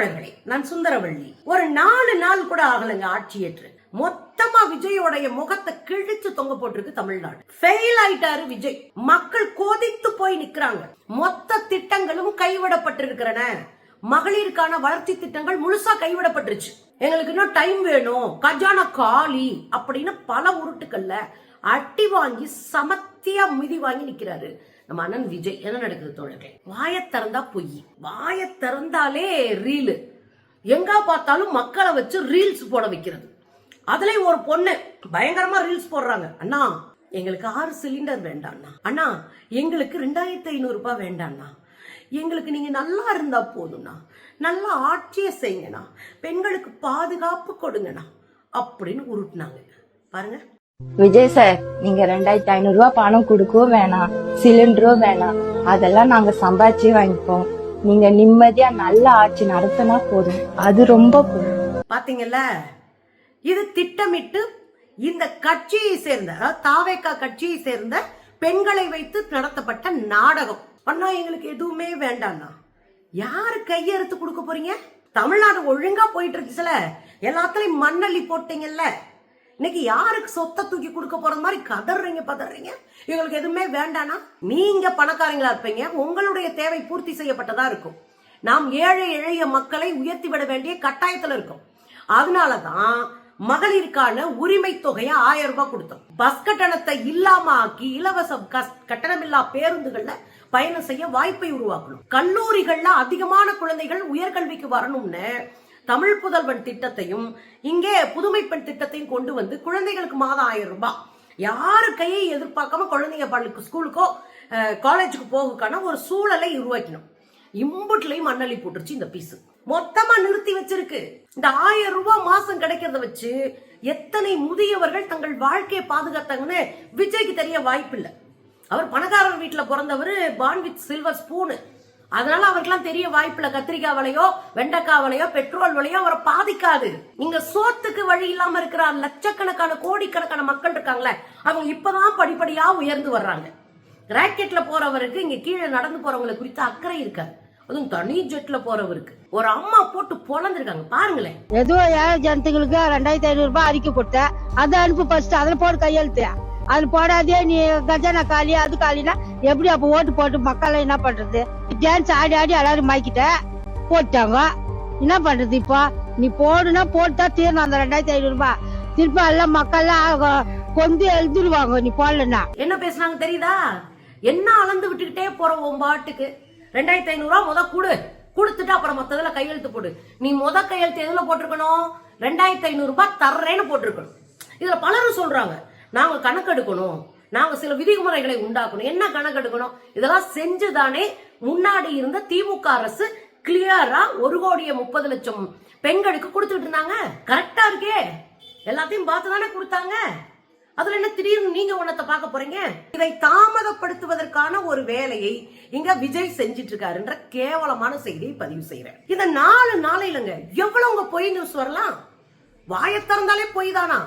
தோழர்களே, நான் சுந்தரவள்ளி. ஒரு 4 நாள் கூட ஆகலங்க ஆட்சியேற்று. மொத்தமா விஜயோடைய முகத்தை கிழிச்சு தொங்க போட்டிருக்கு தமிழ்நாடு. ஃபெயில் ஆயிட்டாரு விஜய். மக்கள் கொதித்து போய் நிக்கிறாங்க. மொத்த திட்டங்களும் கைவிடப்பட்டிருக்கிறன. மகளிருக்கான வளர்ச்சி திட்டங்கள் முழுசா கைவிடப்பட்டுருச்சு. எங்களுக்கு இன்னும் டைம் வேணும், கஜானா காலி அப்படின்னு பல உருட்டுக்கள்ல அட்டி வாங்கி சமத்தியா மிதி வாங்கி நிக்கிறாரு நம்ம அண்ணன் விஜய். என்ன நடக்குது தோழர்களே? வாய திறந்தா பொய், வாய திறந்தாலே ரீலு. எங்க பார்த்தாலும் மக்களை வச்சு ரீல்ஸ் போட வைக்கிறது. அதுலயும் ஒரு பொண்ணு பயங்கரமா ரீல்ஸ் போடுறாங்க. அண்ணா எங்களுக்கு 6 சிலிண்டர் வேண்டாம்ண்ணா, அண்ணா எங்களுக்கு 2500 ரூபாய் வேண்டாம்ண்ணா, எங்களுக்கு நீங்க நல்லா இருந்தா போதும்ண்ணா, நல்லா ஆட்சியை செய்யுங்கண்ணா, பெண்களுக்கு பாதுகாப்பு கொடுங்கண்ணா அப்படின்னு உருட்டுனாங்க பாருங்க. விஜய் சார், நீங்க 2500 ரூபாய் பணம் கொடுக்கவும் வேணாம், சிலிண்டரும் வேணாம், அதெல்லாம் நாங்க சம்பாதிச்சு வாங்கிப்போம். நீங்க நிம்மதியா நல்ல ஆட்சி நடத்தினா போதும், அது ரொம்ப போதும். பாத்தீங்கல்ல, இது திட்டமிட்டு இந்த கட்சியை சேர்ந்த தாவேகா கட்சியை சேர்ந்த பெண்களை வைத்து நடத்தப்பட்ட நாடகம். அண்ணா எங்களுக்கு எதுவுமே வேண்டாம்னா யாரு கையெடுத்து கொடுக்க போறீங்க? தமிழ்நாடு ஒழுங்கா போயிட்டு இருக்குல்ல, எல்லாத்துலயும் மண்ணள்ளி போட்டீங்கல்ல, இன்னைக்கு யாருக்கு சொத்தை தூக்கி கொடுக்க போற மாதிரி கதறீங்க பதறீங்க. எங்களுக்கு எதுவுமே வேண்டானா நீங்க பணக்காரங்களா இருப்பீங்க, உங்களுடைய தேவை பூர்த்தி செய்யப்பட்டதா இருக்கும். நாம் ஏழை எளிய மக்களை உயர்த்தி விட வேண்டிய கட்டாயத்துல இருக்கும். அதனாலதான் மகளிருக்கான உரிமை தொகையை 1000 ரூபாய் கொடுத்தோம். பஸ் கட்டணத்தை இல்லாம ஆக்கி இலவச கட்டணமில்லா பேருந்துகள்ல பயணம் செய்ய வாய்ப்பை உருவாக்கணும். கல்லூரிகள்ல அதிகமான குழந்தைகள் உயர்கல்விக்கு வரணும்னு தமிழ் புதல்வன் திட்டத்தையும் இங்கே புதுமை பெண் திட்டத்தையும் கொண்டு வந்து குழந்தைகளுக்கு மாதம் 1000 ரூபாய். யாரு கையை எதிர்பார்க்காம குழந்தைங்க பள்ளிக்கு ஸ்கூலுக்கோ காலேஜுக்கு போகுக்கான ஒரு சூழலை உருவாக்கணும். இம்புட்லையும் மண்ணள்ளி போட்டுருச்சு இந்த பீஸ். மொத்தமா நிறுத்தி வச்சிருக்கு. இந்த 1000 ரூபாய் மாசம் கிடைக்கிறத வச்சு எத்தனை முதியவர்கள் தங்கள் வாழ்க்கையை பாதுகாத்தாங்கன்னு விஜய்க்கு தெரிய வாய்ப்பு இல்லை. அவர் பணக்காரர் வீட்டுல பிறந்தவர், பார்ன் வித் சில்வர் ஸ்பூனு. அதனால அவருக்கெல்லாம் தெரிய வாய்ப்புல கத்திரிக்காய் விலையோ வெண்டைக்காய் விலையோ பெட்ரோல் விலையோ அவரை பாதிக்காது. இங்க சோத்துக்கு வழி இல்லாம இருக்கிற லட்சக்கணக்கான கோடிக்கணக்கான மக்கள் இருக்காங்களே, அவங்க இப்பதான் படிப்படியா உயர்ந்து வர்றாங்க. ராக்கெட்ல போறவருக்கு இங்க கீழே நடந்து போறவங்களை குறித்து அக்கறை இருக்காது. அதுவும் தனி ஜெட்ல போறவருக்கு ஒரு அம்மா போட்டு பொழந்திருக்காங்க பாருங்களேன். ஏதோ ஏழை ஜனத்துங்களுக்கு 2500 ரூபாய் அறிக்கை கொடுத்த, அதை அனுப்பு ஃபர்ஸ்ட், அதுல போட்டு கையெழுத்து. அது போடாதே நீ கஜானா காலி அது காலினா எப்படி? அப்ப ஓட்டு போட்டு மக்களை என்ன பண்றது? டான்ஸ் ஆடி ஆடி எல்லாரும் மாய்க்கிட்ட போட்டாங்க. என்ன பண்றது? இப்போ நீ போடுனா போட்டா தீரணும் அந்த 2500 ரூபாய். திருப்பி எல்லாம் மக்கள்லாம் கொண்டு எழுதிடுவாங்க நீ போடலன்னா. என்ன பேசுனாங்க தெரியுதா? என்ன அளந்து விட்டுக்கிட்டே போற உன் பாட்டுக்கு 2500 ரூபாய் முத கொடுத்துட்டு அப்புறம் மத்ததுல கையெழுத்து போடு. நீ முத கையெழுத்து எதுல போட்டிருக்கணும்? 2500 ரூபாய் தர்றேன்னு போட்டிருக்கணும். இதுல பலரும் சொல்றாங்க நாங்க கணக்கெடுக்கணும், நாங்க சில விதிமுறைகளை உண்டாக்கணும். என்ன கணக்கெடுக்கணும்? இதெல்லாம் செஞ்சுதானே முன்னாடி இருந்த திமுக அரசு கிளியரா 1,30,00,000 பெண்களுக்கு கொடுத்துட்டு இருந்தாங்க. கரெக்டா இருக்கே, எல்லாத்தையும் பார்த்துதானே கொடுத்தாங்க. அதுல என்ன திடீர்னு நீங்க ஒன்னத்தை பார்க்க போறீங்க? இதை தாமதப்படுத்துவதற்கான ஒரு வேலையை இங்க விஜய் செஞ்சிட்டு இருக்காருன்ற கேவலமான செய்தியை பதிவு செய்யறேன். இந்த 4 நாளையிலங்க எவ்வளவு பொய் நியூஸ் வரலாம்? வாய திறந்தாலே பொய் தானா?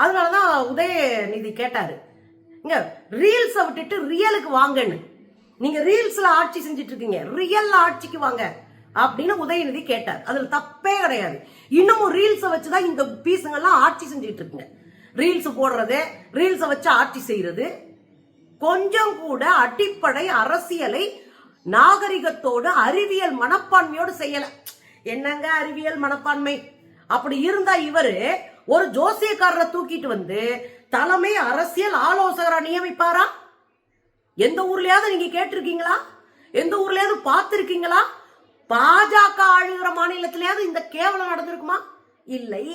அதனாலதான் உதயநிதி கேட்டாரு, இங்க ரீல்ஸ விட்டுட்டு ரியலுக்கு வாங்கன்னு. நீங்க ரீல்ஸ்ல ஆட்சி செஞ்சிட்டு இருக்கீங்க, ரியல் ஆட்சிக்கு வாங்க அப்படின்னு உதயநிதி கேட்டார். அதுல தப்பே கிடையாது. இன்னமும் ரீல்ஸ வச்சுதான் இந்த பீஸுங்கெல்லாம் ஆட்சி செஞ்சுட்டு இருக்குங்க. ரீல்ஸ் போடுறது, ரீல்ஸ வச்சு ஆட்சி செய்யறது, கொஞ்சம் கூட அடிப்படை அரசியலை நாகரிகத்தோடு அறிவியல் மனப்பான்மையோடு செய்யல. என்னங்க அறிவியல் மனப்பான்மை? அப்படி இருந்தா இவரு ஒரு ஜோசியக்காரரை தூக்கிட்டு வந்து தலைமை அரசியல் ஆலோசகரா நியமிப்பாரா? எந்த ஊர்லயாவது நீங்க கேட்டிருக்கீங்களா? எந்த ஊர்லயாவது பார்த்திருக்கீங்களா? பாஜக ஆளுகிற மாநிலத்திலயாவது இந்த கேவலம் நடந்திருக்குமா? இல்லை.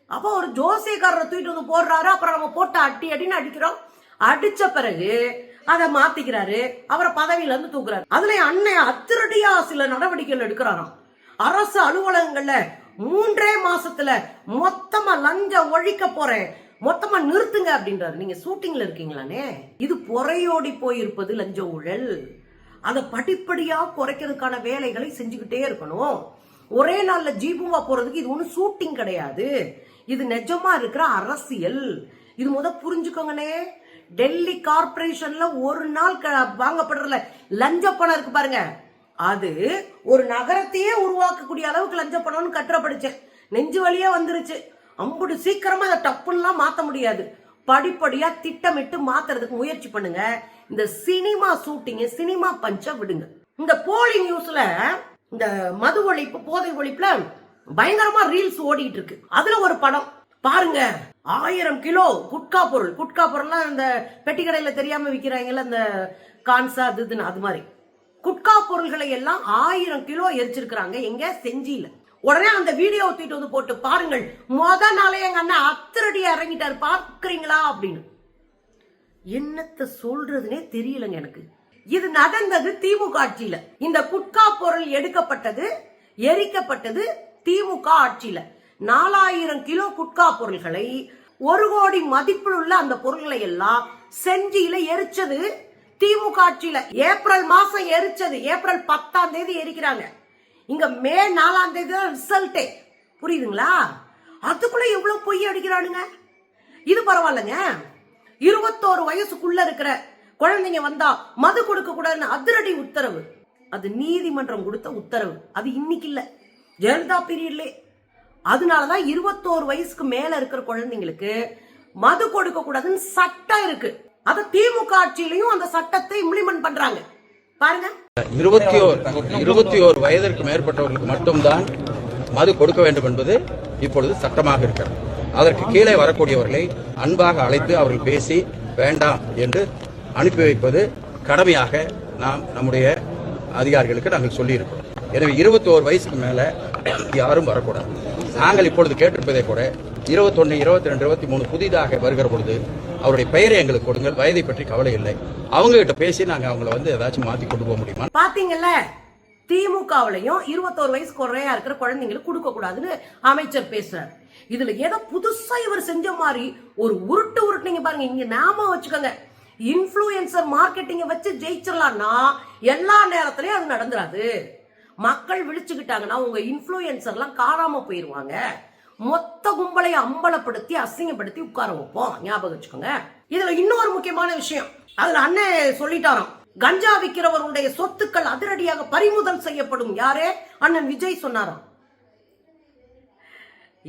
அப்போ ஒரு ஜோசியக்காரரை தூக்கிட்டு வந்து போடுறாரு, அப்புறம் நம்ம போட்டு அட்டி அடின்னு அடிக்கிறோம். அடிச்ச பிறகு அதை மாத்திக்கிறாரு, அவரை பதவியில இருந்து தூக்குறாரு. அதுல அண்ணன் அதிரடியா சில நடவடிக்கைகள் எடுக்கிறாராம். அரசு அலுவலகங்கள்ல 3 மாசத்துல மொத்தமா லஞ்சம் ஒழிக்க போறேன், மொத்தமா நிறுத்துங்க அப்படின்றாரு. நீங்க ஷூட்டிங்ல இருக்கீங்களானே? இது பொறையோடி போயிருப்பது லஞ்ச ஊழல். அதை படிப்படியா குறைக்கிறதுக்கான வேலைகளை செஞ்சுக்கிட்டே இருக்கணும். ஒரே நாள்ல ஜீபுவா போறதுக்கு இது ஒண்ணு ஷூட்டிங் கிடையாது, இது நிஜமா இருக்கிற அரசியல். இது முத புரிஞ்சுக்கோங்கனே. டெல்லி கார்பரேஷன்ல ஒரு நாள் வாங்கப்படுறதுல லஞ்ச பணம் இருக்கு பாருங்க, அது ஒரு நகரத்தையே உருவாக்கக்கூடிய அளவுக்கு லஞ்ச பணம்னு கட்டுரை படிச்சேன். நெஞ்சு வழியே வந்துருச்சு. அம்புடு சீக்கிரமா அதை டப்புன்னுலாம் மாத்த முடியாது. படிப்படியா திட்டமிட்டு மாத்துறதுக்கு முயற்சி பண்ணுங்க. இந்த சினிமா ஷூட்டிங், சினிமா பஞ்ச விடுங்க. இந்த போலி நியூஸ்ல இந்த மது ஒழிப்பு, போதை ஒழிப்புல பயங்கரமா ரீல்ஸ் ஓடிட்டு இருக்கு. அதுல ஒரு படம் பாருங்க, 1000 கிலோ குட்கா பொருள்லாம் இந்த பெட்டி கடையில தெரியாம விக்கிறாங்கல்ல, இந்த கான்சா அது மாதிரி குட்கா பொருள்களை எல்லாம் 1000 கிலோ எரிச்சிருக்கிறாங்க. எங்க? செஞ்சியில. உடனே அந்த வீடியோ தூக்கிட்டு வந்து போட்டு பாருங்கள், முத நாளே எங்க அண்ணன் அத்திரடியா இறங்கிட்டாரு பாக்குறீங்களா அப்படின்னு. என்னத்த சொல்றதுனே தெரியலங்க எனக்கு. இது நடந்தது திமுக ஆட்சியில. இந்த குட்கா பொருள் எடுக்கப்பட்டது, எரிக்கப்பட்டது திமுக ஆட்சியில. 4000 கிலோ குட்கா பொருள்களை, 1 கோடி மதிப்பில் உள்ள அந்த பொருள்களை எல்லாம் செஞ்சியில எரிச்சது திமுக ஆட்சியில. ஏப்ரல் மாசம் எரிச்சது. ஏப்ரல் 10ஆம் தேதி எரிக்கிறாங்க. இங்க மே 4ஆம் தேதி தான் ரிசல்ட்டே. புரியுதுங்களா? அதுக்குள்ள எவ்வளவு பொய் அடிக்கிறானுங்க. இது பரவாயில்லைங்க. 21 வயசுக்குள்ள இருக்கிற குழந்தைங்க வந்தா மது கொடுக்க கூடாதுன்னு அதிரடி உத்தரவு. அது நீதிமன்றம் கொடுத்த உத்தரவு. அது இன்னைக்கு இல்ல, ஜெயலலிதா பீரியட்லே. அதனாலதான் 21 வயசுக்கு மேல இருக்கிற குழந்தைங்களுக்கு மது கொடுக்க கூடாதுன்னு சட்டம் இருக்கு. அத திமுக ஆட்சியிலையும் அந்த சட்டத்தை இம்ப்ளிமெண்ட் பண்றாங்க. பாருங்க, 21 வயதிற்கு மேற்பட்டவர்களுக்கு மட்டும்தான் மது கொடுக்க வேண்டும் என்பது இப்பொழுது சட்டமாக இருக்கிறது. அதற்கு கீழே வரக்கூடியவர்களை அன்பாக அழைத்து அவர்கள் பேசி வேண்டாம் என்று அனுப்பி வைப்பது கடமையாக நாம் நம்முடைய அதிகாரிகளுக்கு நாங்கள் சொல்லியிருக்கிறோம். எனவே 21 வயசுக்கு மேல யாரும் வரக்கூடாது. நாங்கள் இப்பொழுது கேட்டிருப்பதை கூட 21, 22, 23 புதிதாக வருகிற பொழுது அவருடைய பெயரை எங்களுக்கு கொடுங்கள், வயதை பற்றி கவலை இல்லை, அவங்க கிட்ட பேசி நாங்க அவங்களை வந்து ஏதாச்சும் மாத்தி கொண்டு போக முடியுமா? பாத்தீங்கல்ல, திமுகவிலையும் 21 வயசு குறையா இருக்கிற குழந்தைங்களுக்கு கொடுக்க கூடாதுன்னு அமைச்சர் பேசுறாரு. இதுல ஏதோ புதுசா இவர் செஞ்ச மாதிரி ஒரு உருட்டுனீங்க பாருங்க. இங்க நாம வச்சுக்கோங்க, இன்ஃப்ளூயன்சர் மார்க்கெட்டிங்க வச்சு ஜெயிச்சிடலாம்னா எல்லா நேரத்திலயும் அது நடந்துராது. மக்கள் விழிச்சுக்கிட்டாங்கன்னா உங்க இன்ஃப்ளூயன்சர்லாம் காணாம போயிருவாங்க. மொத்த கும்பலை அம்பலப்படுத்தி அசிங்கப்படுத்தி உட்கார வைப்போம். ஞாபகம் வச்சுக்கோங்க. இதுல இன்னொரு முக்கியமான விஷயம், அதுல அண்ணன் சொல்லிட்டாராம், கஞ்சா விற்கிறவருடைய சொத்துக்கள் அதிரடியாக பறிமுதல் செய்யப்படும். யாரே? அண்ணன் விஜய் சொன்னாராம்.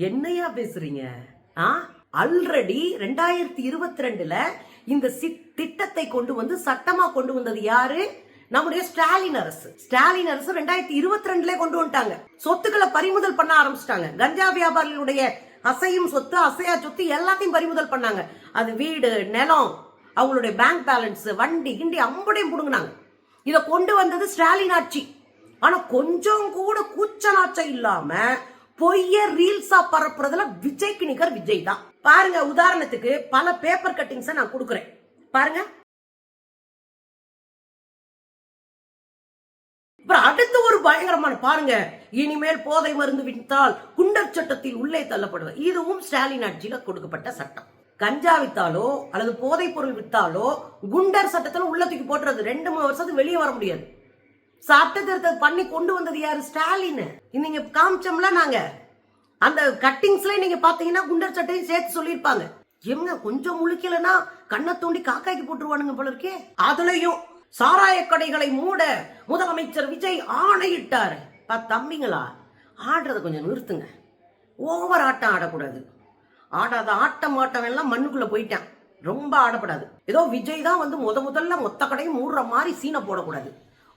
என்னையா பேசுறீங்க? ஆல்ரெடி 2022ல இந்த திட்டத்தை கொண்டு வந்து சட்டமா கொண்டு வந்தது யாரு? நம்முடைய ஸ்டாலின் அரசு. ஸ்டாலின் அரசு 2022ல கொண்டு வந்துட்டாங்க. சொத்துக்களை பறிமுதல் பண்ண ஆரம்பிச்சிட்டாங்க. கஞ்சா வியாபாரிகளுடைய அசையும் சொத்து, அசையா சொத்து எல்லாத்தையும் பறிமுதல் பண்ணாங்க. அது வீடு, நிலம், அவங்களுடைய பேங்க் பேலன்ஸ், வண்டி கிண்டி அம்படையும் புடுங்கினாங்க. இதை கொண்டு வந்தது ஸ்டாலின் ஆட்சி. ஆனா கொஞ்சம் கூட கூச்ச நாச்சம் இல்லாம பொய்ய ரீல்ஸா பரப்புறதுல விஜய்க்கு நிகர் விஜய் தான். பாருங்க, உதாரணத்துக்கு பல பேப்பர் கட்டிங்ஸ் நான் கொடுக்குறேன் பாருங்க. அடுத்து ஒரு பயங்கரமான பாருங்க, இனிமேல் போதை மருந்து விற்றால் குண்டர் சட்டத்தில் உள்ளே தள்ளப்படுவது. இதுவும் ஸ்டாலின் ஆட்சியில கொடுக்கப்பட்ட சட்டம். கஞ்சா வித்தாலோ அல்லது போதை பொருள் வித்தாலோ குண்டர் சட்டத்துல உள்ள தூக்கி போட்டுறது. 2-3 வருஷத்துக்கு வெளியே வர முடியாது. சட்ட திருத்தம் பண்ணி கொண்டு வந்தது யாரு? ஸ்டாலின். நீங்க காமிச்சோம்ல, நாங்க அந்த கட்டிங்ஸ்ல நீங்க பாத்தீங்கன்னா குண்டர் சட்டையும் சேர்த்து சொல்லியிருப்பாங்க. எங்க கொஞ்சம் முழிக்கலன்னா கண்ணை தோண்டி காக்காய்க்கு போட்டுருவானுங்க போல இருக்கே. அதுலயும் சாராய கடைகளை மூட முதலமைச்சர் விஜய் ஆணையிட்டாரு. தம்பிங்களா, ஆடுறத கொஞ்சம் நிறுத்துங்க. ஓவர் ஆட்டம் ஆடக்கூடாது. ஆடாத ஆட்டம் எல்லாம் மண்ணுக்குள்ள போயிட்டான். ரொம்ப ஆடப்படாது. ஏதோ விஜய் தான் வந்து முதல்ல மொத்த கடையும் மூடுற மாதிரி சீனை போடக்கூடாது.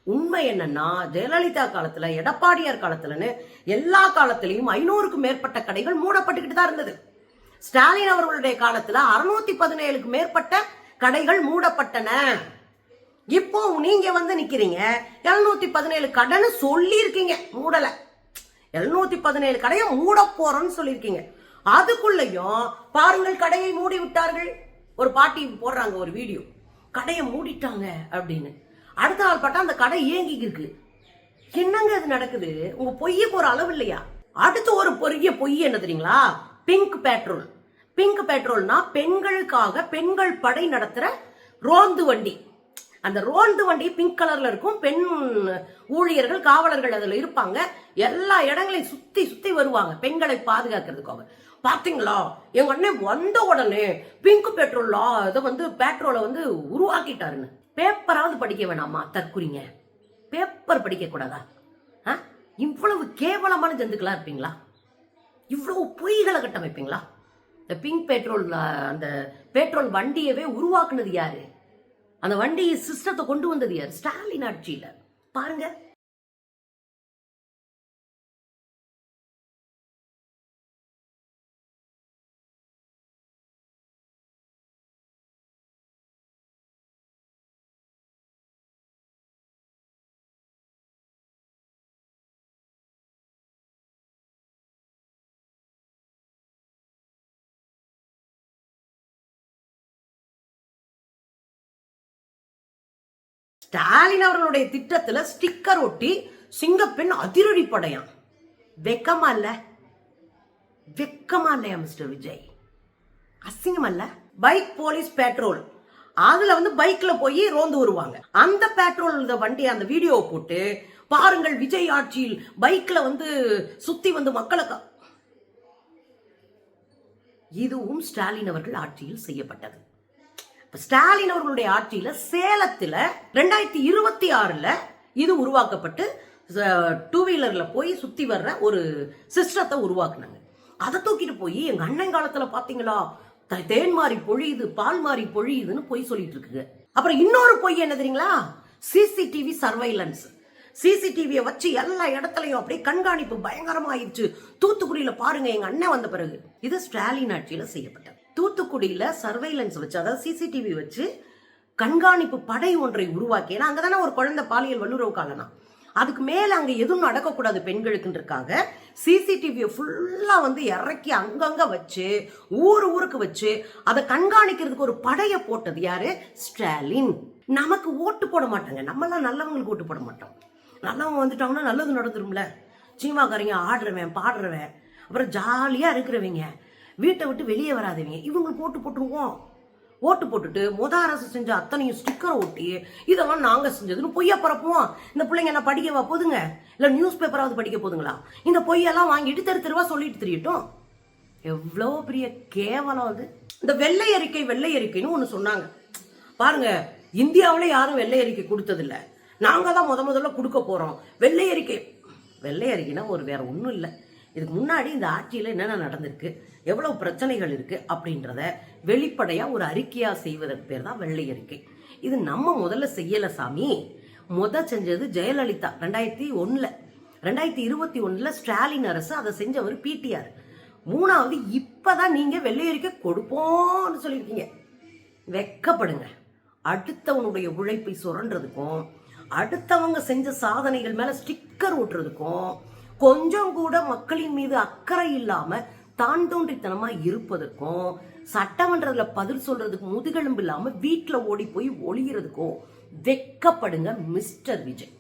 உண்மை என்னன்னா, ஜெயலலிதா காலத்துல, எடப்பாடியார் காலத்துலன்னு எல்லா காலத்திலையும் 500க்கு மேற்பட்ட கடைகள் மூடப்பட்டுக்கிட்டு தான் இருந்தது. ஸ்டாலின் அவர்களுடைய காலத்துல 617க்கு மேற்பட்ட கடைகள் மூடப்பட்டன. இப்போ நீங்க வந்து நிக்கிறீங்க 717 கடைன்னு சொல்லி இருக்கீங்க, மூடல. 717 கடையை மூட போறோம்னு சொல்லியிருக்கீங்க. அதுக்குள்ளயும் பாருங்கள், கடையை மூடி விட்டார்கள். ஒரு பாட்டி போடுறாங்க ஒரு வீடியோ, கடையை மூடிட்டாங்க அப்படின்னு. அடுத்த நாள் பார்த்தா அந்த கடை இயங்கி இருக்கு. என்னங்க இது நடக்குது? உங்க பொய்யுக்கு ஒரு அளவு இல்லையா? அடுத்து ஒரு பெரிய பொய் என்ன தெரியுங்களா? Pink petrol. பிங்க் பெட்ரோல்னா பெண்களுக்காக பெண்கள் படை நடத்துற ரோந்து வண்டி. அந்த ரோந்து வண்டி பிங்க் கலர்ல இருக்கும். பெண் ஊழியர்கள், காவலர்கள் அதுல இருப்பாங்க. எல்லா இடங்களையும் சுத்தி சுத்தி வருவாங்க பெண்களை பாதுகாக்கிறதுக்காக. பாத்தீங்களா, எங்க அண்ணன் வந்த உடனே பிங்க் பெட்ரோல் இதை வந்து பெட்ரோலை வந்து உருவாக்கிட்டாருன்னு. பேப்பராவது படிக்க வேணாமா? தற்குறிங்க. பேப்பர் படிக்க கூடாதா? இவ்வளவு கேவலமான ஜந்துக்களா இருப்பீங்களா? இவ்வளவு பொய்களை கட்டமைப்பீங்களா? இந்த பிங்க் பெட்ரோல், அந்த பெட்ரோல் வண்டியவே உருவாக்குனது யாரு? அந்த வண்டி சிஸ்டத்தை கொண்டு வந்தது யாரு? ஸ்டாலின் ஆட்சியில. பாருங்க. ஸ்டாலின் அவர்களுடைய திட்டத்துல ஸ்டிக்கர் ஒட்டி சிங்கப்பெண் அதிரடி படையாம். வெக்கமா இல்ல? வெக்கமா இல்லையா மிஸ்டர் விஜய்? அசிங்கம் அல்ல? பைக் போலீஸ் பெட்ரோல், அதுல பைக்ல போய் ரோந்து வருவாங்க. அந்த பெட்ரோல் வண்டி அந்த வீடியோவை போட்டு பாருங்கள், விஜய் ஆட்சியில் பைக்ல சுத்தி மக்களை இதுவும் ஸ்டாலின் அவர்கள் ஆட்சியில் செய்யப்பட்டது. ஸ்டாலின் அவர்களுடைய ஆட்சியில சேலத்துல 2026ல இது உருவாக்கப்பட்டு 2 வீலர்ல போய் சுத்தி வர்ற ஒரு சிஸ்டத்தை உருவாக்குனாங்க. அதை தூக்கிட்டு போய் எங்க அண்ணன் காலத்துல பாத்தீங்களா, தேன் மாறி பொழியுது, பால் மாறி பொழியுதுன்னு பொய் சொல்லிட்டு இருக்குங்க. அப்புறம் இன்னொரு பொய் என்ன தெரியுங்களா? CCTV surveillance. சிசிடிவியை வச்சு எல்லா இடத்துலயும் அப்படியே கண்காணிப்பு பயங்கரமாயிருச்சு. தூத்துக்குடியில பாருங்க, எங்க அண்ணன் வந்த பிறகு. இது ஸ்டாலின் ஆட்சியில செய்யப்பட்டது. தூத்துக்குடியில சர்வைலன்ஸ் வச்சு, அதாவது சிசிடிவி வச்சு கண்காணிப்பு படை ஒன்றை உருவாக்கி, ஏன்னா அங்கதானே ஒரு குழந்தை பாலியல் வல்லுறவு காலனா, அதுக்கு மேல அங்க எதுவும் நடக்கக்கூடாது பெண்களுக்குன்றக்காக சிசிடிவியை ஃபுல்லா இறக்கி அங்கங்க வச்சு ஊருக்கு வச்சு அதை கண்காணிக்கிறதுக்கு ஒரு படையை போட்டது யாரு? ஸ்டாலின். நமக்கு ஓட்டு போட மாட்டாங்க, நம்மளாம் நல்லவங்களுக்கு ஓட்டு போட மாட்டோம். நல்லவங்க வந்துட்டாங்கன்னா நல்லது நடந்துரும்ல. சினிமாக்காரங்க ஆடுறவன் பாடுறவன் அப்புறம் ஜாலியா இருக்கிறவங்க, வீட்டை விட்டு வெளியே வராதவங்க, இவங்களுக்கு ஓட்டு போட்டுருவோம். ஓட்டு போட்டுட்டு அரசு செஞ்ச அத்தனையும் ஸ்டிக்கரை ஒட்டி இதெல்லாம் நாங்க செஞ்சதுன்னு பொய்யா பரப்புவோம். இந்த பிள்ளைங்க என்ன படிக்கவா போதுங்க? இல்ல நியூஸ் பேப்பராவது படிக்க போதுங்களா? இந்த பொய்யெல்லாம் வாங்கிட்டு தெருவா சொல்லிட்டு தெரியட்டும். எவ்வளவு பெரிய கேவலம் அது. இந்த வெள்ளை அறிக்கைன்னு ஒண்ணு சொன்னாங்க பாருங்க. இந்தியாவில யாரும் வெள்ளை அறிக்கை கொடுத்ததில்ல, நாங்க தான் முதல்ல கொடுக்க போறோம் வெள்ளை அறிக்கைனா ஒரு வேற ஒண்ணும் இல்லை. இதுக்கு முன்னாடி இந்த ஆட்சியில என்னென்ன நடந்திருக்கு, எவ்வளவு பிரச்சனைகள் இருக்கு அப்படின்றத வெளிப்படையா ஒரு அறிக்கையா செய்வதற்கு பேர் தான் வெள்ளை அறிக்கை. இது நம்ம முதல்ல செய்யல சாமி. செஞ்சது ஜெயலலிதா 2001. 2021 ஸ்டாலின் அரசு அதை செஞ்சவர் பிடிஆர். 3வது இப்பதான் நீங்க வெள்ளை அறிக்கை கொடுப்போம்னு சொல்லியிருக்கீங்க. வெக்கப்படுங்க. அடுத்தவனுடைய உழைப்பை சுரண்டுறதுக்கும் அடுத்தவங்க செஞ்ச சாதனைகள் மேல ஸ்டிக்கர் ஓட்டுறதுக்கும் கொஞ்சம் கூட மக்களின் மீது அக்கறை இல்லாம தான் தோன்றித்தனமா இருப்பதற்கும் சட்டமன்றத்துல பதில் சொல்றதுக்கு முதுகெலும்பு இல்லாம வீட்டுல ஓடி போய் ஒளிகிறதுக்கும் வெக்கப்படுங்க மிஸ்டர் விஜய்.